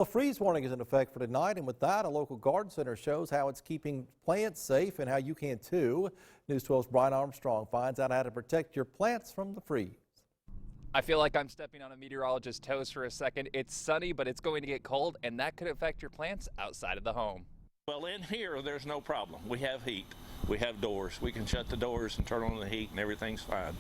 A freeze warning is in effect for tonight, and with that, a local garden center shows how it's keeping plants safe and how you can too. News 12's Brian Armstrong finds out how to protect your plants from the freeze. I feel like I'm stepping on a meteorologist's toes for a second. It's sunny, but it's going to get cold, and that could affect your plants outside of the home. Well, in here, there's no problem. We have heat. We have doors. We can shut the doors and turn on the heat, and everything's fine.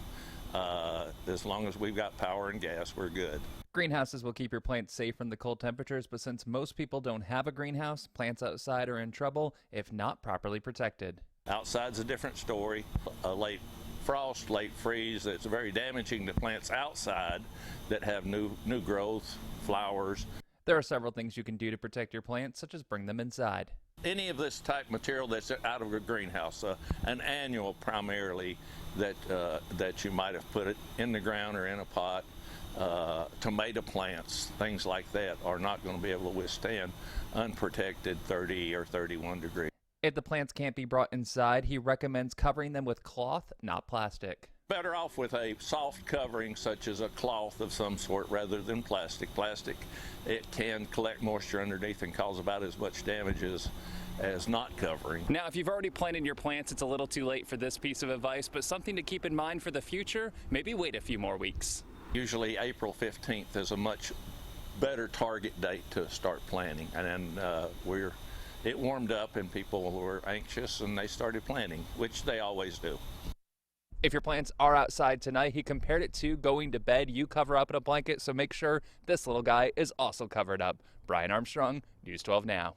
As long as we've got power and gas, we're good. Greenhouses will keep your plants safe from the cold temperatures, but since most people don't have a greenhouse, plants outside are in trouble if not properly protected. Outside's a different story. A late frost, late freeze, that's very damaging to plants outside that have new growth, flowers. There are several things you can do to protect your plants, such as bring them inside. Any of this type material that's out of a greenhouse, an annual primarily, that you might have put it in the ground or in a pot. Tomato plants, things like that, are not going to be able to withstand unprotected 30 or 31 degrees. If the plants can't be brought inside, he recommends covering them with cloth, not plastic. Better off with a soft covering such as a cloth of some sort rather than plastic. Plastic, it can collect moisture underneath and cause about as much damage as not covering. Now, if you've already planted your plants, it's a little too late for this piece of advice, but something to keep in mind for the future, maybe wait a few more weeks. Usually April 15th is a much better target date to start planting, and it warmed up and people were anxious and they started planting, which they always do. If your plants are outside tonight, he compared it to going to bed. You cover up in a blanket, so make sure this little guy is also covered up. Brian Armstrong, News 12 Now.